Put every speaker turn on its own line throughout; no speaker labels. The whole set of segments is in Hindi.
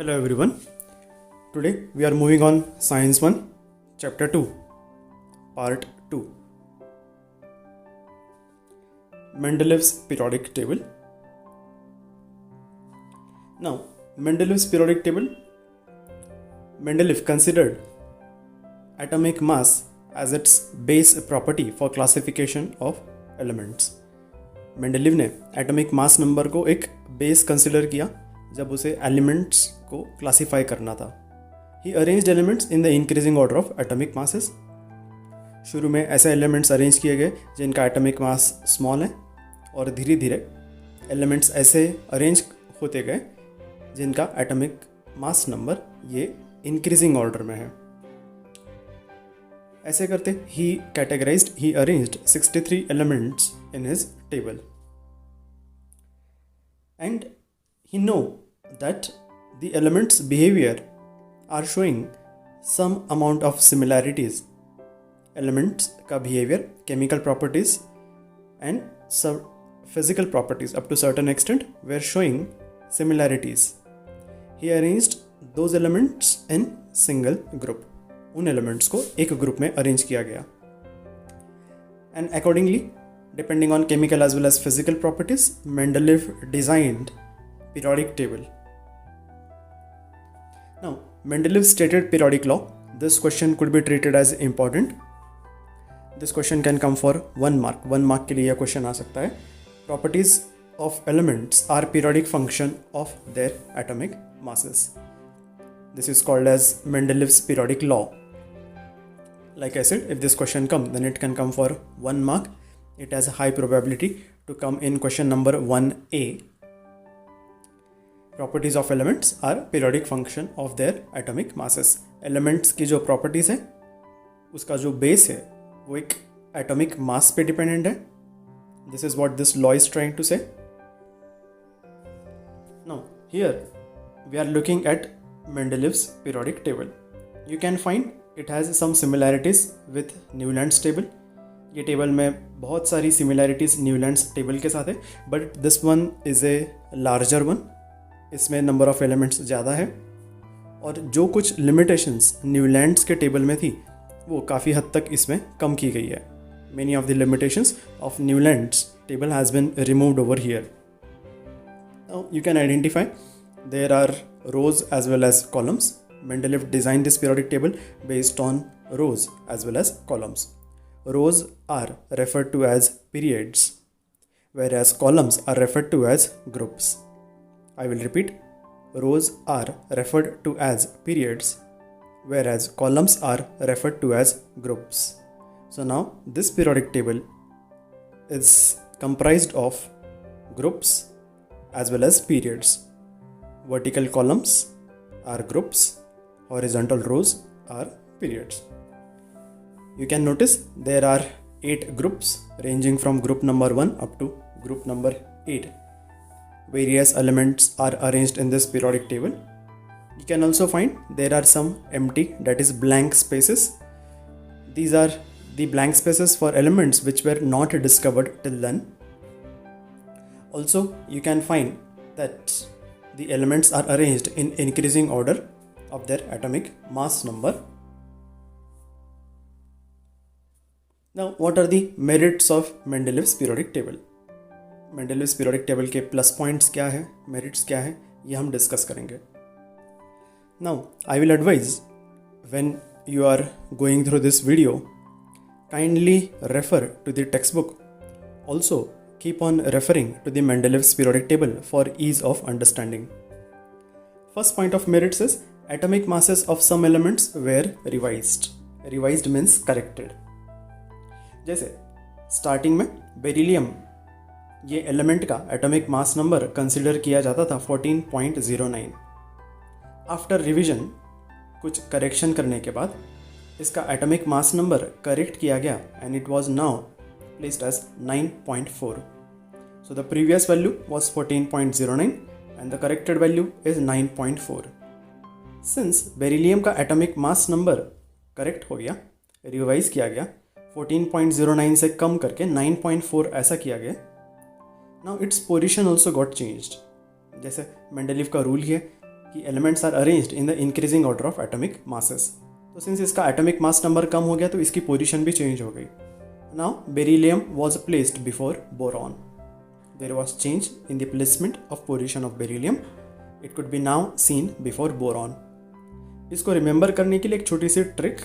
Hello everyone. Today we are moving on Science 1, Chapter 2, Part 2. Mendeleev's periodic table. Now, Mendeleev's periodic table. Mendeleev considered atomic mass as its base property for classification of elements. Mendeleev ने एटॉमिक मास नंबर को एक बेस कंसिडर किया जब उसे एलिमेंट्स को क्लासिफाई करना था. He arranged elements in the increasing order of atomic masses. शुरू में ऐसे एलिमेंट्स अरेंज किए गए जिनका एटॉमिक मास स्मॉल है और धीरे धीरे एलिमेंट्स ऐसे अरेंज होते गए जिनका एटॉमिक मास नंबर ये इंक्रीजिंग ऑर्डर में है. ऐसे करते ही arranged 63 elements in his table, and he know that the elements behavior are showing some amount of similarities. Elements का behavior, chemical properties and some physical properties up to certain extent were showing similarities. He arranged those elements in single group. उन एलिमेंट्स को एक ग्रुप में अरेंज किया गया. And accordingly, depending on chemical as well as physical properties, Mendeleev designed periodic table. Now, Mendeleev stated periodic law. This question could be treated as important. This question can come for 1 mark. 1 mark के लिए यह क्वेश्चन आ सकता है. Properties of elements are periodic function of their atomic masses. This is called as Mendeleev's periodic law. Like I said, if this question comes, then it can come for 1 mark. It has a high probability to come in question number 1A. Properties of elements are periodic function of their atomic masses. Elements की जो properties है, उसका जो base है, वो एक atomic mass पे dependent है. This is what this law is trying to say. Now, here we are looking at Mendeleev's periodic table. You can find it has some similarities with Newland's table. ये टेबल में बहुत सारी similarities Newland's टेबल के साथ है, but this one is a larger one. इसमें number of elements ज़्यादा है और जो कुछ limitations Newland's के टेबल में थी वो काफ़ी हद तक इसमें कम की गई है. Many of the limitations of Newland's table has been removed over here. Now you can identify there are rows as well as columns. Mendeleev designed this periodic table based on rows as well as columns. Rows are referred to as periods, whereas columns are referred to as groups. I will repeat. Rows are referred to as periods, whereas columns are referred to as groups. So now this periodic table is comprised of groups as well as periods. Vertical columns are groups, horizontal rows are periods. You can notice there are 8 groups ranging from group number 1 up to group number 8. Various elements are arranged in this periodic table. You can also find there are some empty, that is blank spaces. These are the blank spaces for elements which were not discovered till then. Also, you can find that the elements are arranged in increasing order of their atomic mass number. Now, what are the merits of Mendeleev's periodic table? Mendeleev's periodic table के plus points क्या है, merits क्या है, ये हम discuss करेंगे. Now, I will advise when you are going through this video, kindly refer to the textbook. Also, keep on referring to the Mendeleev's periodic table for ease of understanding. First point of merits is atomic masses of some elements were revised. Revised means corrected. जैसे स्टार्टिंग में बेरिलियम ये एलिमेंट का एटॉमिक मास नंबर कंसिडर किया जाता था 14.09. आफ्टर रिवीजन कुछ करेक्शन करने के बाद इसका एटॉमिक मास नंबर करेक्ट किया गया and it was now placed as 9.4. So the previous value was 14.09 and the corrected value is 9.4. Since beryllium का एटॉमिक मास नंबर करेक्ट हो गया, रिवाइज किया गया, 14.09 से कम करके 9.4 ऐसा किया गया. Now its position also got changed. जैसे मेंडलीव का रूल है कि elements are arranged in the increasing order of atomic masses. तो सिंस इसका एटॉमिक मास नंबर कम हो गया तो इसकी पोजीशन भी चेंज हो गई। Now beryllium was placed before boron. There was change in the placement of position of beryllium. It could be now seen before boron. इसको रिमेंबर करने के लिए एक छोटी सी ट्रिक,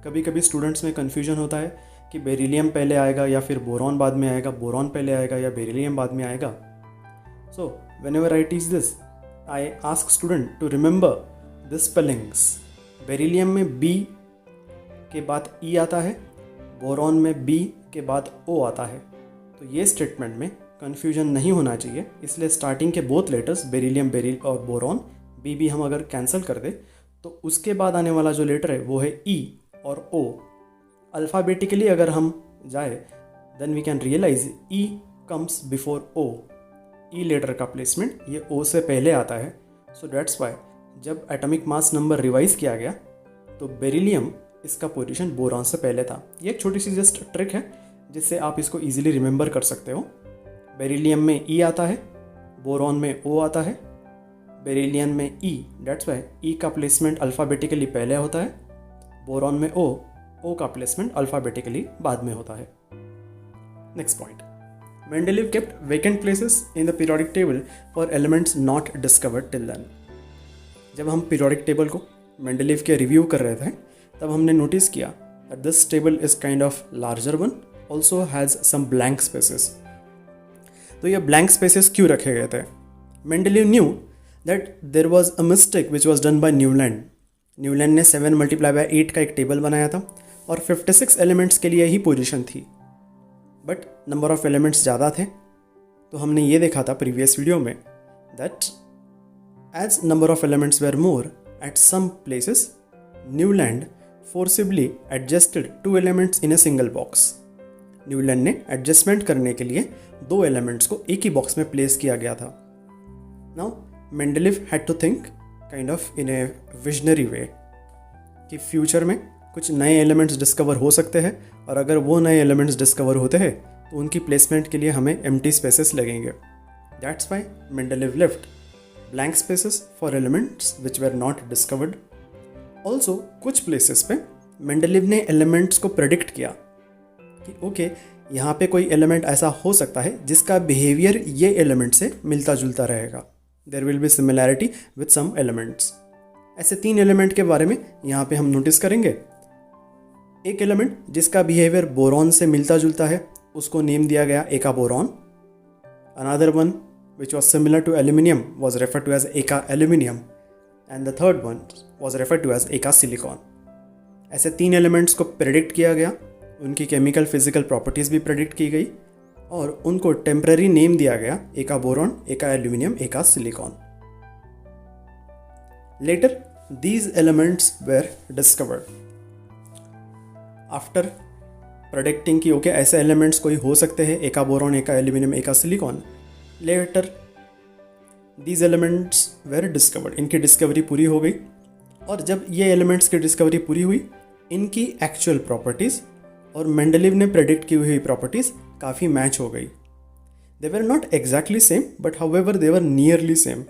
कभी कभी स्टूडेंट्स में कन्फ्यूजन होता है कि बेरिलियम पहले आएगा या फिर बोरॉन बाद में आएगा, बोरॉन पहले आएगा या बेरिलियम बाद में आएगा। So whenever I teach this I ask student to remember the spellings. Beryllium में B के बाद E आता है, बोरॉन में B के बाद O आता है। तो ये स्टेटमेंट में कन्फ्यूजन नहीं होना चाहिए, इसलिए स्टार्टिंग के बोथ लेटर्स बेरिलियम बेरिल और बोरॉन B हम अगर कैंसिल कर दे तो उसके बाद आने वाला जो लेटर है वो है E और O। अल्फ़ाबेटिकली अगर हम जाए then we can realise E comes before O। E letter का प्लेसमेंट ये O से पहले आता है। सो दैट्स वाई जब एटॉमिक मास नंबर रिवाइज किया गया तो बेरिलियम इसका पोजीशन बोरॉन से पहले था। ये एक छोटी सी जस्ट ट्रिक है जिससे आप इसको इजीली रिमेंबर कर सकते हो। बेरिलियम में E आता है, बोरॉन में O आता है, बेरिलियम में E, दैट्स वाई E का प्लेसमेंट अल्फ़ाबेटिकली पहले होता है, बोरॉन में O का प्लेसमेंट अल्फ़ाबेटिकली बाद में होता है। Next point, Mendeleev kept vacant places in the periodic table for elements not discovered till then. जब हम पीरियोडिक टेबल को मेंडलीव के रिव्यू कर रहे थे तब हमने नोटिस किया that this table is kind of larger one, also has some blank spaces. तो ये ब्लैंक स्पेसेस क्यों रखे गए थे? Mendeleev knew that there was a mistake which was done by Newland. Newland ने 7 × 8 का एक टेबल बनाया था और 56 एलिमेंट्स के लिए ही पोजीशन थी, बट नंबर ऑफ एलिमेंट्स ज़्यादा थे। तो हमने ये देखा था प्रीवियस वीडियो में that as number of elements were more at some places Newland forcibly adjusted 2 elements in a single box. Newland ने एडजस्टमेंट करने के लिए 2 एलिमेंट्स को एक ही बॉक्स में प्लेस किया गया था। Now Mendeleev had to think kind of in a visionary way कि फ्यूचर में कुछ नए एलिमेंट्स डिस्कवर हो सकते हैं और अगर वो नए एलिमेंट्स डिस्कवर होते हैं तो उनकी प्लेसमेंट के लिए हमें एम्प्टी स्पेसेस लगेंगे। That's why Mendeleev left blank spaces for elements which were not discovered. Also कुछ प्लेसेस पे मेंडलीव ने एलिमेंट्स को प्रेडिक्ट किया कि ओके यहाँ पे कोई एलिमेंट ऐसा हो सकता है जिसका बिहेवियर ये एलिमेंट से मिलता जुलता रहेगा। There will be similarity with some elements. ऐसे 3 एलिमेंट के बारे में यहाँ पे हम नोटिस करेंगे। एक एलिमेंट जिसका बिहेवियर बोरॉन से मिलता जुलता है उसको नेम दिया गया eka boron. Another one which was similar to aluminium was refer to as eka aluminium and the third one was refer to as eka silicon. ऐसे 3 एलिमेंट्स को प्रेडिक्ट किया गया, उनकी केमिकल फिजिकल प्रॉपर्टीज़ भी प्रेडिक्ट की गई और उनको टेम्पररी नेम दिया गया एका बोरॉन, एका एल्यूमिनियम, एका silicon. Later these elements were discovered after predicting कि ओके ऐसे एलिमेंट्स कोई हो सकते हैं एका बोरॉन, एका एल्यूमिनियम, एका silicon. Later these elements were discovered, इनकी डिस्कवरी पूरी हो गई और जब ये एलिमेंट्स की डिस्कवरी पूरी हुई इनकी एक्चुअल प्रॉपर्टीज़ और मेंडलीव ने प्रेडिक्ट की हुई प्रॉपर्टीज़ काफ़ी मैच हो गई। They were not exactly same but however they were nearly same.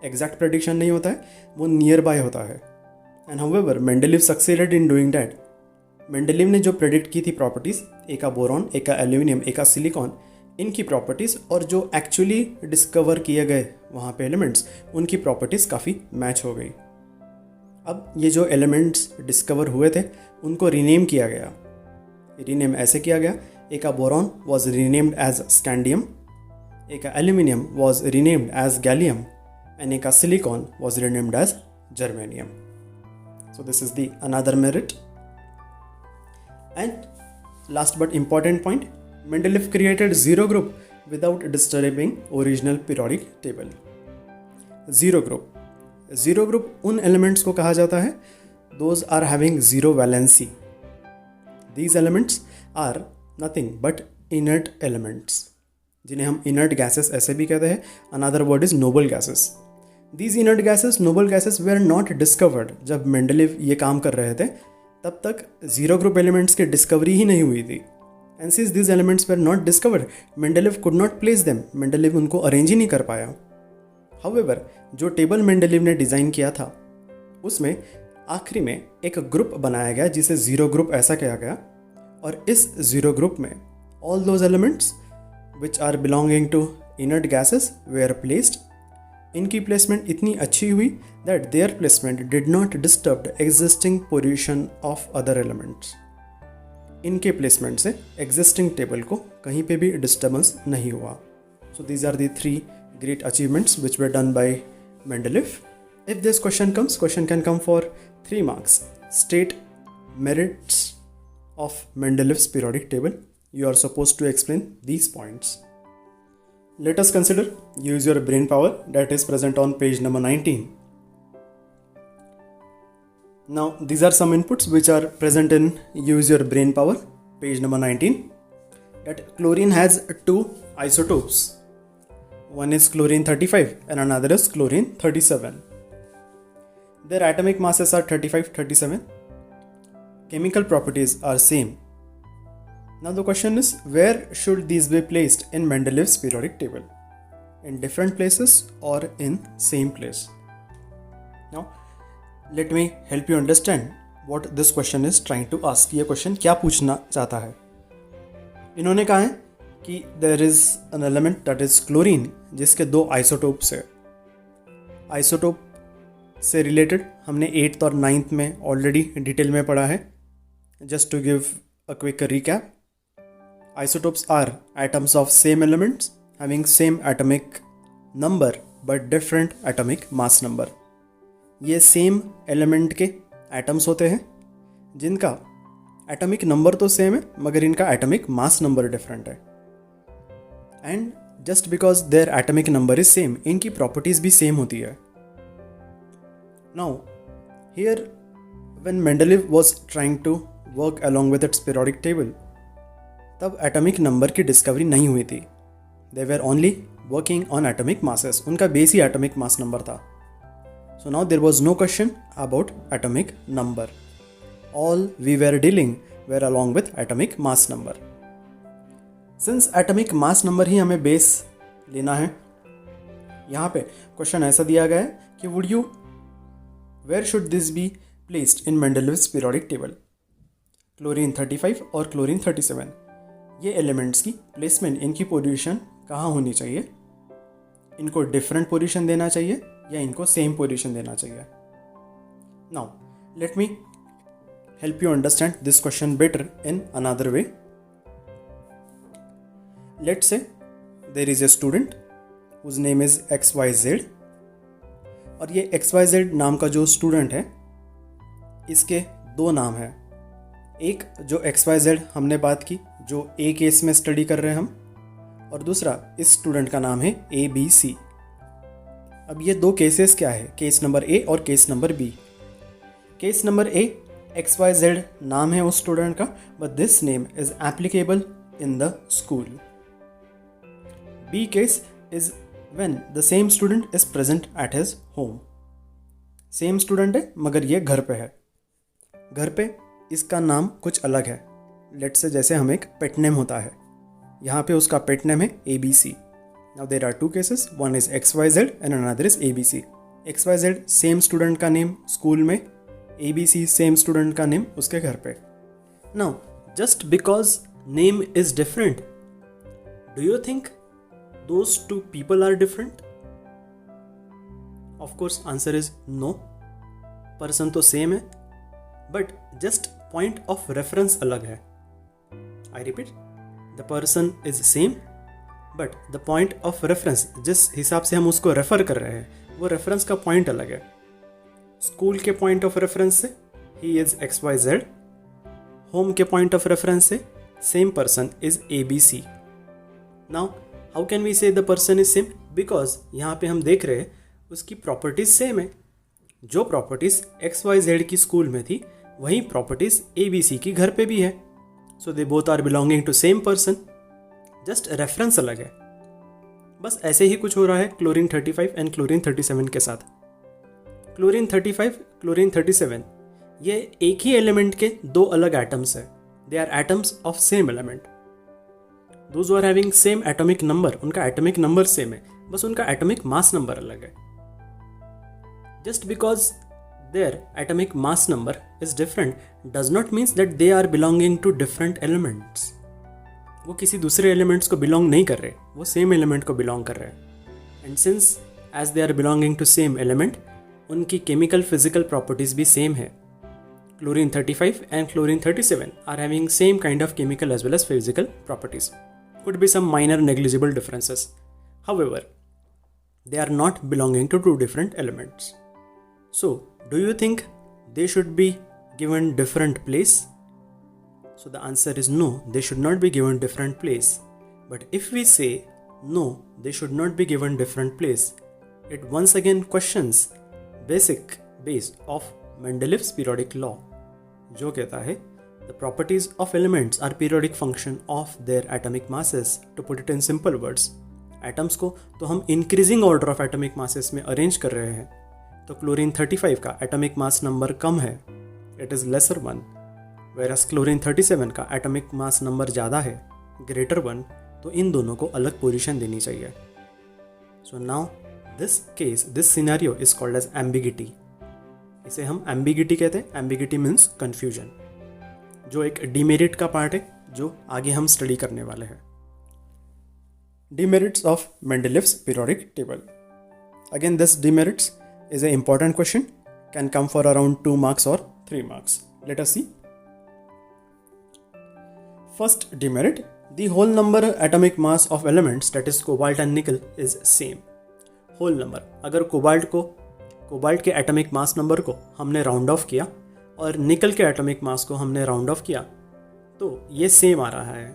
Exact prediction नहीं होता है, वो नियर बाय होता है। And however Mendeleev succeeded in doing that. Mendeleev ने जो प्रेडिक्ट की थी प्रॉपर्टीज़ एका बोरॉन, एका एल्यूमिनियम, एका सिलिकॉन, इनकी प्रॉपर्टीज़ और जो एक्चुअली डिस्कवर किए गए वहाँ पे एलिमेंट्स उनकी प्रॉपर्टीज़ काफ़ी मैच हो गई। अब ये जो एलिमेंट्स डिस्कवर हुए थे उनको रीनेम किया गया। रीनेम ऐसे किया गया, eka boron was renamed as scandium, eka aluminium was renamed as gallium and eka silicon was renamed as germanium. So this is the another merit. And last but important point, Mendeleev created zero group without disturbing original periodic table. Zero group उन elements को कहा जाता है those are having zero valency. These elements are nothing but inert elements, जिन्हें हम inert gases ऐसे भी कहते हैं. Another word is noble gases. These inert gases, noble gases were not discovered. जब मेंडलीव ये काम कर रहे थे तब तक जीरो ग्रुप एलिमेंट्स की डिस्कवरी ही नहीं हुई थी. And since these elements were not discovered, Mendeleev could not place them. Mendeleev उनको अरेंज ही नहीं कर पाया. हाउएवर जो टेबल मेंडलीव ने डिज़ाइन किया था उसमें आखिरी में एक ग्रुप बनाया गया जिसे ज़ीरो ग्रुप ऐसा कहा गया, और इस ज़ीरो ग्रुप में all those elements which are belonging to inert gases were placed. इनकी प्लेसमेंट इतनी अच्छी हुई that their placement did not disturb existing position of other elements. इनके प्लेसमेंट से एग्जिस्टिंग टेबल को कहीं पे भी डिस्टर्बेंस नहीं हुआ। So these are the 3 great achievements which were done by Mendeleev. If this question can come for 3 marks. State merits of Mendeleev's periodic table. You are supposed to explain these points. Let us consider use your brain power that is present on page number 19. Now these are some inputs which are present in use your brain power, page number 19. That chlorine has 2 isotopes. One is chlorine 35 and another is chlorine 37. Their atomic masses are 35, 37. Chemical properties are same. Now the question is, where should these be placed in Mendeleev's periodic table? In different places or in same place? Now let me help you understand what this question is trying to ask. ये question क्या पूछना चाहता है? इन्होंने कहा है कि there is an element that is chlorine जिसके 2 आइसोटोप्स है। आइसोटोप से रिलेटेड हमने 8th और 9th में ऑलरेडी डिटेल में पढ़ा है। Just to give a quick recap, isotopes are atoms of same elements having same atomic number but different atomic mass number. ये सेम एलिमेंट के एटम्स होते हैं जिनका एटॉमिक नंबर तो सेम है मगर इनका एटॉमिक मास नंबर डिफरेंट है। And just because their atomic number is same, इनकी प्रॉपर्टीज भी सेम होती है। Now here when Mendeleev was trying to work along with its periodic table, तब एटॉमिक नंबर की डिस्कवरी नहीं हुई थी। They were only working on atomic masses, उनका बेस ही एटॉमिक मास नंबर था। So now there was no question about atomic number, all we where dealing were along with atomic mass number. Since atomic mass number ही हमें बेस लेना है, यहाँ पे क्वेश्चन ऐसा दिया गया है कि where should this be placed in Mendeleev's periodic table. Chlorine 35 और क्लोरीन 37 ये एलिमेंट्स की प्लेसमेंट, इनकी पोजीशन कहाँ होनी चाहिए? इनको डिफरेंट पोजीशन देना चाहिए या इनको सेम पोजीशन देना चाहिए? Now let me help you understand this question better in another way. Let's say there is a student whose name is XYZ, और ये XYZ नाम का जो स्टूडेंट है इसके 2 नाम हैं। एक जो XYZ हमने बात की जो A केस में स्टडी कर रहे हैं हम, और दूसरा इस स्टूडेंट का नाम है ABC। अब ये 2 केसेस क्या है, केस नंबर A और case number B। Case number A, XYZ नाम है उस स्टूडेंट का, but this name is applicable in the school. B case is when the same student is present at his home. Same student है मगर ये घर पे है। घर पे इसका नाम कुछ अलग है। लेट्स से जैसे हम एक पेट नेम होता है, यहाँ पे उसका पेट नेम है ABC। Now there are 2 cases, one is XYZ and another is ABC। XYZ same student का नेम स्कूल में, ABC सेम स्टूडेंट का नेम उसके घर पे। Now just because name is different, do you think those 2 people are different? Of course answer is no, person तो same है but just point of reference अलग है। I repeat, the person is same but the point of reference, जिस हिसाब से हम उसको रेफर कर रहे हैं वो रेफरेंस का पॉइंट अलग है। स्कूल के पॉइंट ऑफ रेफरेंस से he is XYZ, होम के पॉइंट ऑफ रेफरेंस से same person is ABC। Now how can we say the person is same? Because यहाँ पे हम देख रहे हैं उसकी प्रॉपर्टीज सेम है। जो प्रॉपर्टीज XYZ की स्कूल में थी वही प्रॉपर्टीज ABC की घर पे भी है। So they both are belonging to same person, just reference अलग है। बस ऐसे ही कुछ हो रहा है क्लोरीन 35 एंड क्लोरीन 37 के साथ। क्लोरीन 35, क्लोरीन 37 ये एक ही एलिमेंट के 2 अलग एटम्स है। They are atoms of same element. Those who are having same atomic number, उनका atomic number सेम है, बस उनका एटॉमिक मास नंबर अलग है. Just because their atomic mass number is different does not mean that they are belonging to different elements. वो किसी दूसरे एलिमेंट्स को बिलोंग नहीं कर रहे, वो सेम एलिमेंट को बिलोंग कर रहे हैं. And since as they are belonging to same element, उनकी केमिकल फिजिकल प्रॉपर्टीज भी सेम है. Chlorine 35 and chlorine 37 are having same kind of chemical as well as physical properties. Could be some minor negligible differences. However, they are not belonging to two different elements. So, do you think they should be given different place? So the answer is no, they should not be given different place. But if we say no, they should not be given different place, it once again questions basic base of Mendeleev's periodic law, जो कहता है the properties of elements are periodic function of their atomic masses. To put it in simple words, atoms को तो हम increasing order of atomic masses में arrange कर रहे हैं. तो क्लोरीन 35 का एटॉमिक मास नंबर कम है, it is lesser 1, whereas chlorine 37 का एटॉमिक मास नंबर ज़्यादा है, ग्रेटर 1. तो इन दोनों को अलग पोजीशन देनी चाहिए. So now this scenario is called as ambiguity. इसे हम एम्बिगिटी कहते हैं. एम्बिगिटी मीन्स कन्फ्यूजन, जो एक डीमेरिट का पार्ट है जो आगे हम स्टडी करने वाले हैं. Demerits of Mendeleev's periodic table. Again this demerits is an important question, can come for around 2 marks or 3 marks. Let us see. First demerit, the whole number atomic mass of elements, that is cobalt and nickel, is same. Whole number, अगर कोबाल्ट के एटॉमिक मास नंबर को हमने राउंड ऑफ किया और निकल के एटॉमिक मास को हमने राउंड ऑफ किया तो ये सेम आ रहा है.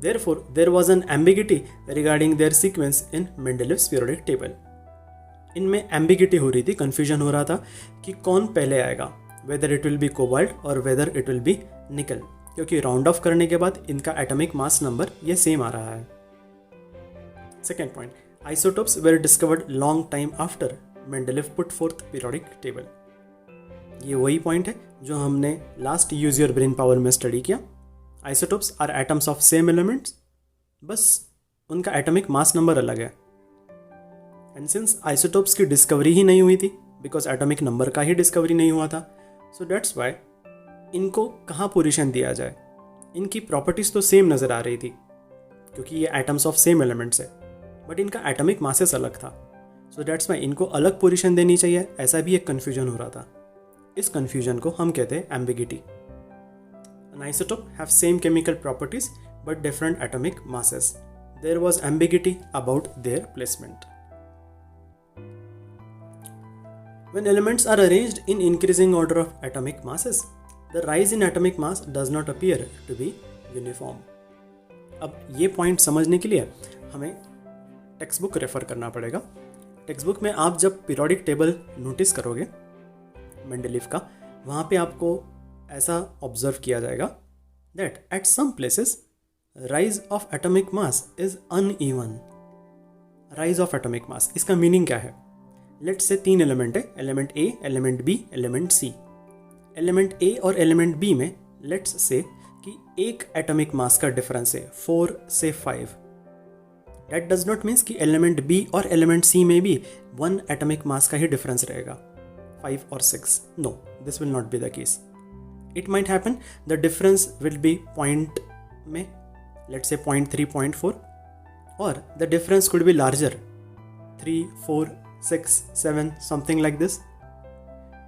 Therefore, there was an ambiguity regarding their sequence in Mendeleev's periodic table. इनमें एम्बिगिटी हो रही थी, कन्फ्यूजन हो रहा था कि कौन पहले आएगा, whether it will be cobalt और whether it will be nickel, क्योंकि राउंड ऑफ करने के बाद इनका एटॉमिक मास नंबर ये सेम आ रहा है. Second point, isotopes were discovered long time after Mendeleev put fourth periodic table. ये वही पॉइंट है जो हमने last use your brain power में स्टडी किया. Isotopes are atoms of same elements, बस उनका एटॉमिक मास नंबर अलग है. एंड सिंस आइसोटोप्स की डिस्कवरी ही नहीं हुई थी, बिकॉज एटॉमिक नंबर का ही डिस्कवरी नहीं हुआ था, सो दैट्स वाई इनको कहाँ पोजीशन दिया जाए. इनकी प्रॉपर्टीज़ तो सेम नज़र आ रही थी क्योंकि ये एटम्स ऑफ सेम एलिमेंट्स है, बट इनका एटॉमिक मासेस अलग था. सो दैट्स वाई इनको अलग पोजीशन देनी चाहिए, ऐसा भी एक कन्फ्यूजन हो रहा था. इस कन्फ्यूजन को हम कहते हैं ambiguity. An isotope have same chemical properties but different atomic masses. There was ambiguity about their placement. When elements are arranged in increasing order of atomic masses, the rise in atomic mass does not appear to be uniform. अब ये पॉइंट समझने के लिए हमें टेक्स्ट बुक रेफर करना पड़ेगा. टेक्स्ट बुक में आप जब पीरियोडिक टेबल नोटिस करोगे मेंडलीव का, वहाँ पे आपको ऐसा ऑब्जर्व किया जाएगा that at some places rise of atomic mass is uneven. Rise of atomic mass, इसका मीनिंग क्या है? लेट्स से 3 एलिमेंट है, element A, element B, element C. Element A और एलिमेंट बी में लेट्स से कि एक एटॉमिक मास का डिफरेंस है 4 से 5. दैट डज नॉट मीन्स कि एलिमेंट बी और एलिमेंट सी में भी 1 एटॉमिक मास का ही डिफरेंस रहेगा, 5 और 6. No, this will not be the case. It might happen the difference will be point में, लेट्स से 0.3, 0.4, और the difference could be larger, 3, 4, 6, 7, something like this.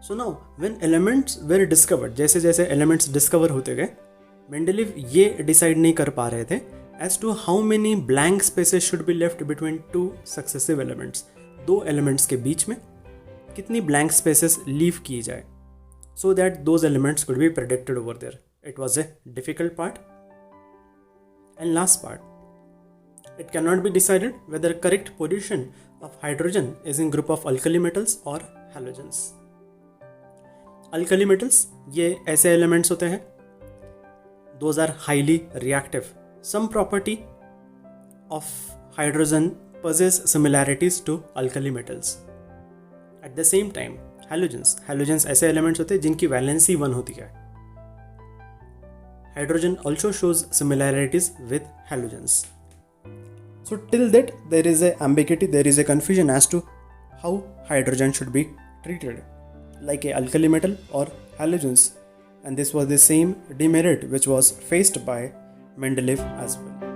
So now when elements were discovered, जैसे जैसे elements discover होते गए, मेंडलीव ये डिसाइड नहीं कर पा रहे थे as to how many blank spaces should be left between two successive elements. 2 elements के बीच में कितनी blank spaces leave की जाए so that those elements could be predicted over there. It was a difficult part. And last part, it cannot be decided whether correct position of hydrogen is in group of alkali metals or halogens. Alkali metals ये ऐसे elements होते हैं, those are highly reactive. Some property of hydrogen possess similarities to alkali metals. At the same time, halogens ऐसे elements होते हैं जिनकी valency 1 होती है. Hydrogen also shows similarities with halogens. So till that there is a ambiguity, there is a confusion as to how hydrogen should be treated, like a alkali metal or halogens, and this was the same demerit which was faced by Mendeleev as well.